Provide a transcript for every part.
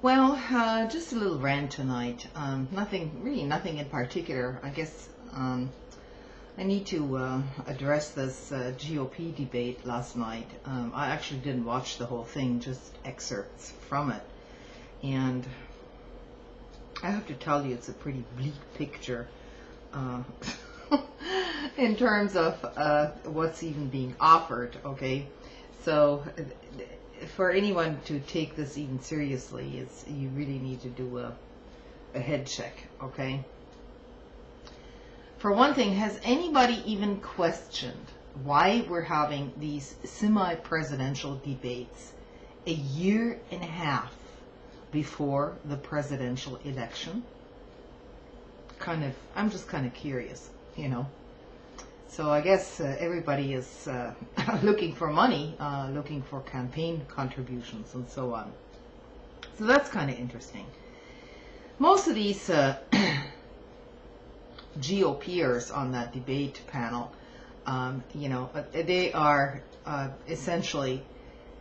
Well, just a little rant tonight. Nothing in particular. I guess I need to address this GOP debate last night. I actually didn't watch the whole thing, just excerpts from it. And I have to tell you, it's a pretty bleak picture in terms of what's even being offered, okay? So for anyone to take this even seriously, you really need to do a head check, okay? For one thing, has anybody even questioned why we're having these semi-presidential debates a year and a half before the presidential election? I'm just kind of curious, you know. So I guess everybody is looking for money, looking for campaign contributions and so on. So that's kind of interesting. Most of these GOPers on that debate panel, you know, they are essentially,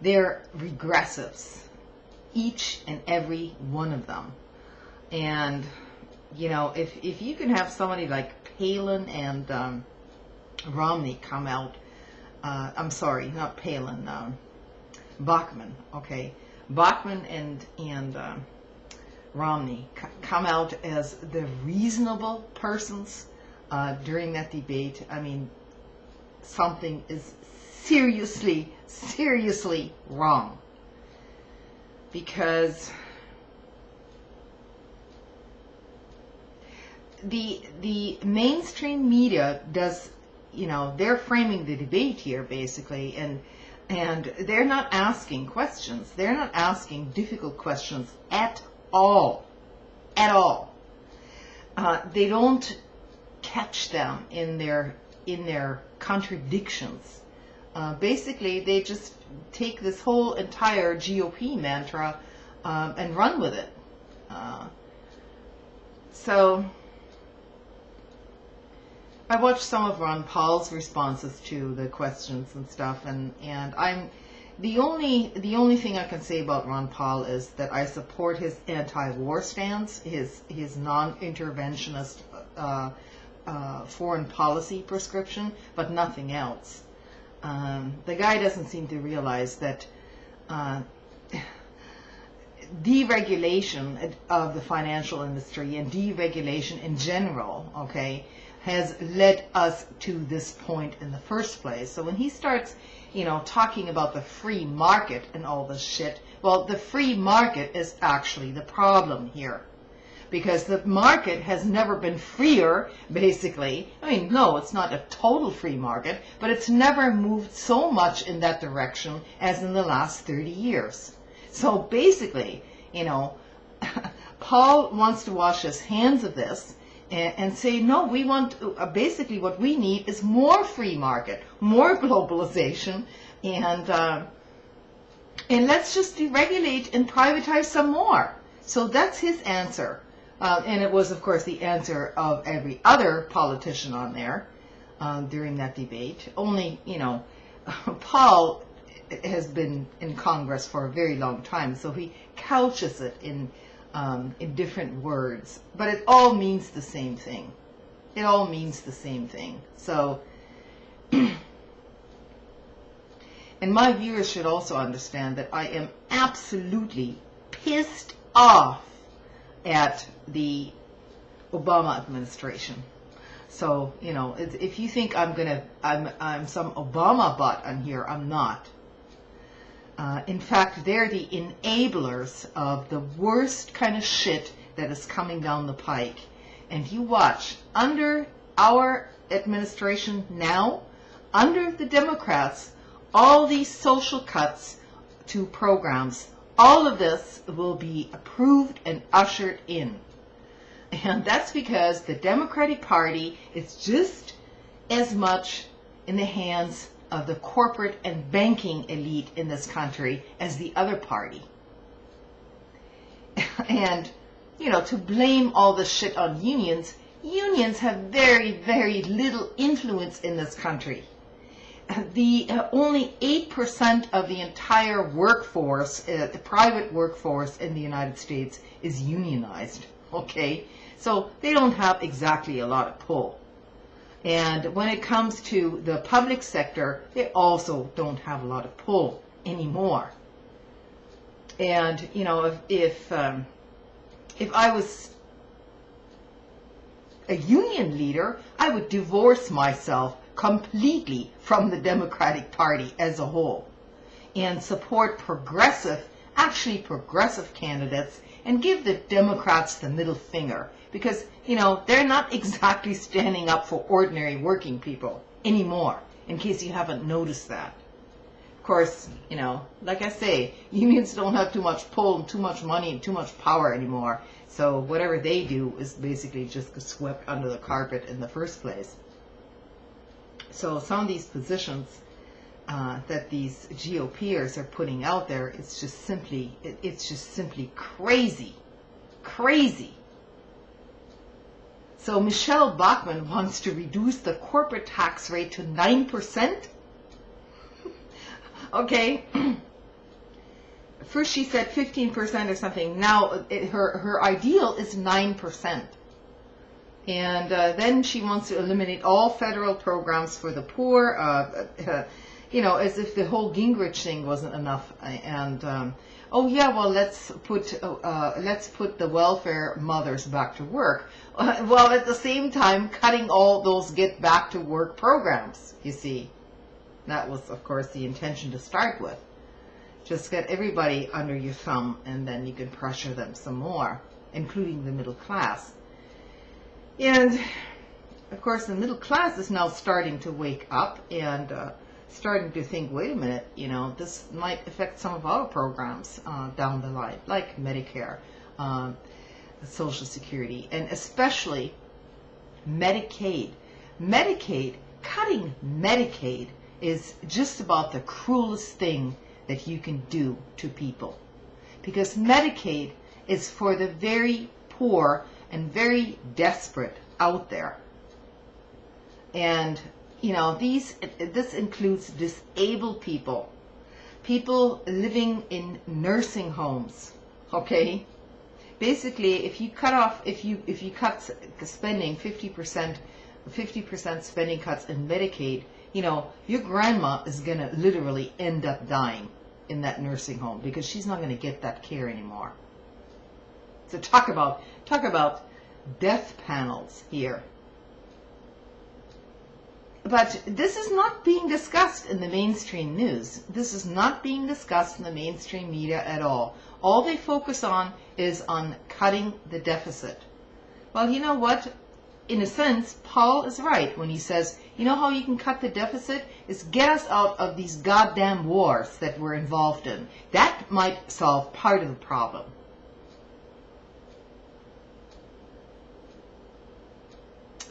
they're regressives, each and every one of them. And, you know, if you can have somebody like Palin and Romney come out, I'm sorry, not Palin, Bachmann, okay, Bachmann and Romney come out as the reasonable persons during that debate. I mean, something is seriously wrong, because the mainstream media does, you know, they're framing the debate here basically, and they're not asking questions. They're not asking difficult questions at all. They don't catch them in their contradictions. Basically, they just take this whole entire GOP mantra and run with it. So I watched some of Ron Paul's responses to the questions and stuff, and I'm the only thing I can say about Ron Paul is that I support his anti-war stance, his non-interventionist foreign policy prescription, but nothing else. The guy doesn't seem to realize that deregulation of the financial industry and deregulation in general, okay, has led us to this point in the first place. So when he starts, you know, talking about the free market and all this shit, well, the free market is actually the problem here. Because the market has never been freer, basically. I mean, no, it's not a total free market, but it's never moved so much in that direction as in the last 30 years. So basically, you know, Paul wants to wash his hands of this and say, no, we want, basically what we need is more free market, more globalization, and let's just deregulate and privatize some more. So that's his answer. And it was, of course, the answer of every other politician on there during that debate. Only, you know, Paul has been in Congress for a very long time, so he couches it in different words, but it all means the same thing. It all means the same thing. So, and my viewers should also understand that I am absolutely pissed off at the Obama administration. So, you know, if you think I'm some Obama butt on here, I'm not. In fact, they're the enablers of the worst kind of shit that is coming down the pike. And you watch, under our administration now, under the Democrats, all these social cuts to programs, all of this will be approved and ushered in. And that's because the Democratic Party is just as much in the hands of the corporate and banking elite in this country as the other party. And, you know, to blame all this shit on unions have very, very little influence in this country. only 8% of the entire workforce, the private workforce in the United States, is unionized. Okay, so they don't have exactly a lot of pull. And when it comes to the public sector, they also don't have a lot of pull anymore. And you know, if I was a union leader, I would divorce myself completely from the Democratic Party as a whole and support progressive candidates and give the Democrats the middle finger, because, you know, they're not exactly standing up for ordinary working people anymore, in case you haven't noticed that. Of course, you know, like I say, unions don't have too much pull and too much money and too much power anymore, so whatever they do is basically just swept under the carpet in the first place. So some of these positions that these GOPers are putting out there, it's just simply crazy. So Michelle Bachmann wants to reduce the corporate tax rate to 9%. Okay. First she said 15% or something. Now her ideal is 9%. And then she wants to eliminate all federal programs for the poor, you know, as if the whole Gingrich thing wasn't enough. And oh yeah, well let's put the welfare mothers back to work. Well, at the same time, cutting all those get back to work programs. You see, that was of course the intention to start with. Just get everybody under your thumb, and then you can pressure them some more, including the middle class. And, of course, the middle class is now starting to wake up and starting to think, wait a minute, you know, this might affect some of our programs down the line, like Medicare, Social Security, and especially Medicaid. Cutting Medicaid is just about the cruelest thing that you can do to people. Because Medicaid is for the very poor and very desperate out there. And, you know, this includes disabled people, people living in nursing homes, okay? Basically, if you cut spending 50% spending cuts in Medicaid, you know, your grandma is going to literally end up dying in that nursing home because she's not going to get that care anymore. So talk about death panels here. But this is not being discussed in the mainstream news. This is not being discussed in the mainstream media at all. All they focus on is on cutting the deficit. Well, you know what? In a sense, Paul is right when he says, you know how you can cut the deficit? Is get us out of these goddamn wars that we're involved in. That might solve part of the problem.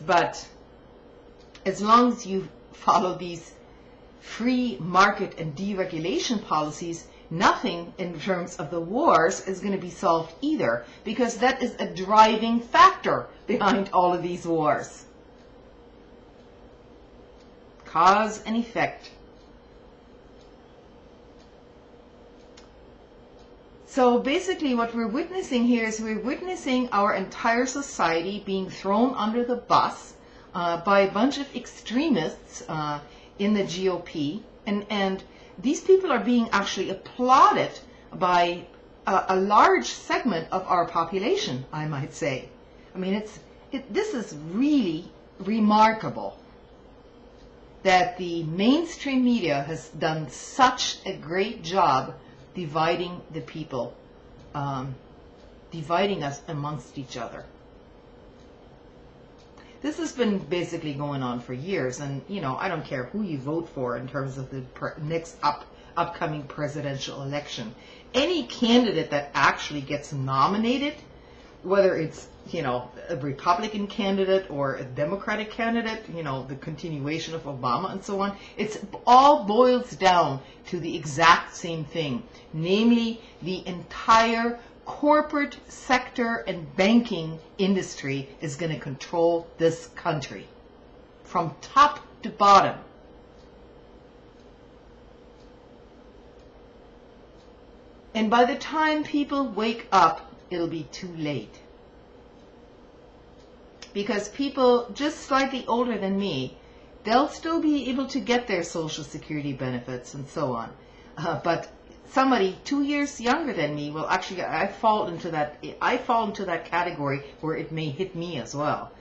But as long as you follow these free market and deregulation policies, nothing in terms of the wars is going to be solved either, because that is a driving factor behind all of these wars. Cause and effect. So basically what we're witnessing here is we're witnessing our entire society being thrown under the bus by a bunch of extremists in the GOP, and these people are being actually applauded by a large segment of our population, I might say. I mean, this is really remarkable that the mainstream media has done such a great job dividing the people, dividing us amongst each other. This has been basically going on for years, and you know, I don't care who you vote for in terms of the next upcoming presidential election. Any candidate that actually gets nominated, whether it's, you know, a Republican candidate or a Democratic candidate, you know, the continuation of Obama and so on, it's all boils down to the exact same thing, namely the entire corporate sector and banking industry is going to control this country from top to bottom. And by the time people wake up, it'll be too late. Because people just slightly older than me, they'll still be able to get their Social Security benefits and so on. But somebody 2 years younger than me will actually, I fall into that category where it may hit me as well.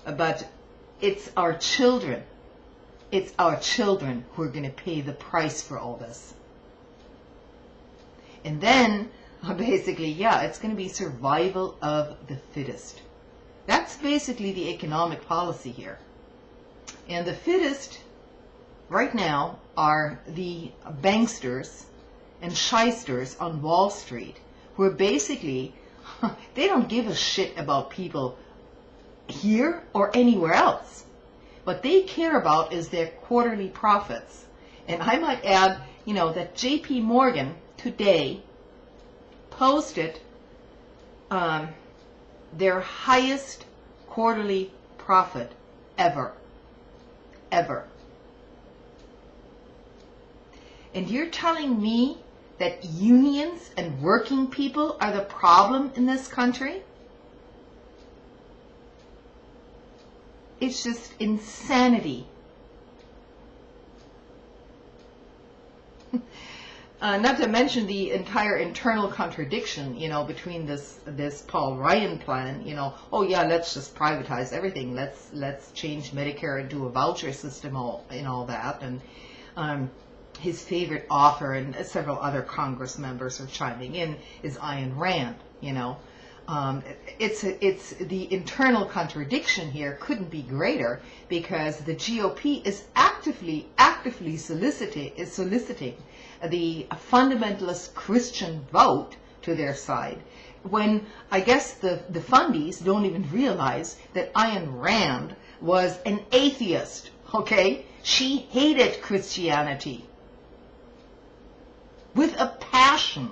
But it's our children. It's our children who are going to pay the price for all this. And then, basically, yeah, it's going to be survival of the fittest. That's basically the economic policy here. And the fittest, right now, are the banksters and shysters on Wall Street, who are basically, they don't give a shit about people here or anywhere else. What they care about is their quarterly profits. And I might add, that JP Morgan today posted their highest quarterly profit ever. Ever. And you're telling me that unions and working people are the problem in this country? It's just insanity. Not to mention the entire internal contradiction, between this Paul Ryan plan, oh yeah, let's just privatize everything. Let's change Medicare into a voucher system and all that. And his favorite author and several other Congress members are chiming in is Ayn Rand. It's the internal contradiction here couldn't be greater, because the GOP is actively soliciting the fundamentalist Christian vote to their side, when I guess the fundies don't even realize that Ayn Rand was an atheist, okay? She hated Christianity with a passion.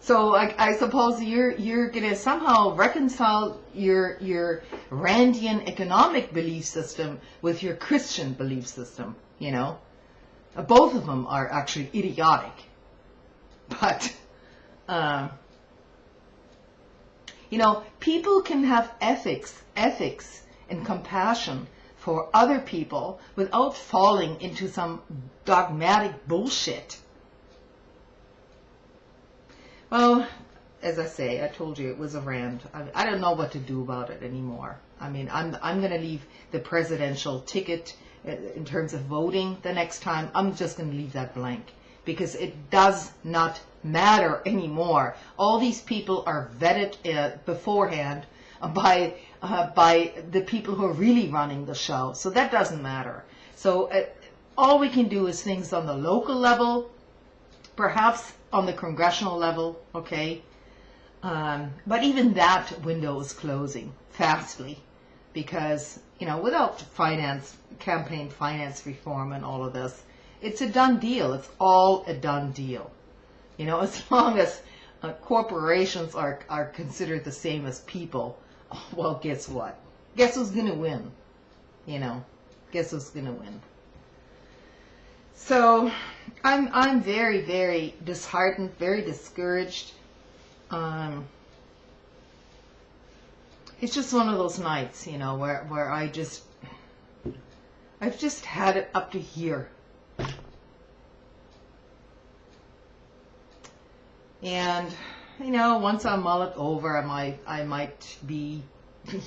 So I suppose you're gonna somehow reconcile your Randian economic belief system with your Christian belief system. Both of them are actually idiotic. But people can have ethics and compassion for other people without falling into some dogmatic bullshit. Well, as I say, I told you it was a rant. I don't know what to do about it anymore. I mean, I'm going to leave the presidential ticket in terms of voting the next time. I'm just going to leave that blank, because it does not matter anymore. All these people are vetted beforehand by the people who are really running the show. So that doesn't matter. So all we can do is things on the local level, perhaps on the congressional level, okay? But even that window is closing fastly, because, without campaign finance reform and all of this, it's a done deal. It's all a done deal. As long as corporations are considered the same as people, well, guess what? Guess who's going to win? Guess who's going to win? So I'm very, very disheartened, very discouraged. It's just one of those nights, where I've just had it up to here. And, once I mull it over, I might be,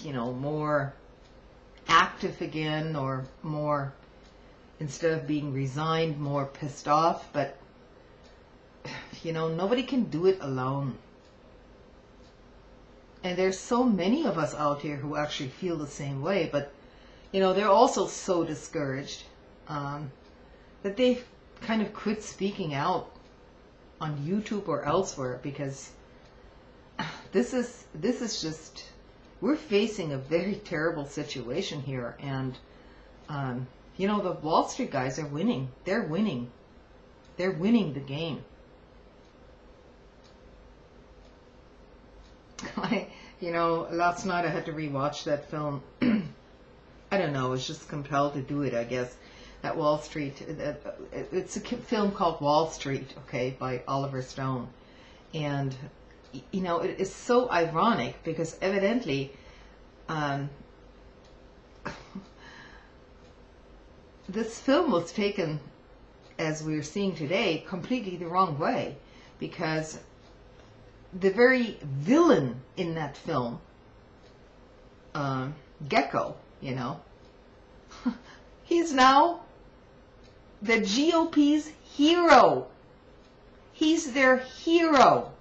more active again, or more, instead of being resigned, more pissed off. But, nobody can do it alone. And there's so many of us out here who actually feel the same way, but, they're also so discouraged that they've kind of quit speaking out on YouTube or elsewhere, because this is just, we're facing a very terrible situation here. And, the Wall Street guys are winning. They're winning. They're winning the game. Last night I had to rewatch that film. I don't know, I was just compelled to do it, I guess. that Wall Street, it's a film called Wall Street, okay, by Oliver Stone. And, you know, it is so ironic because evidently this film was taken, as we're seeing today, completely the wrong way, because the very villain in that film, Gecko, you know, he's now the GOP's hero. He's their hero.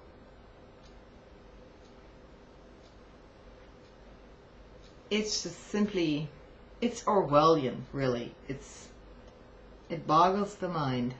It's just simply, it's Orwellian, really. It boggles the mind.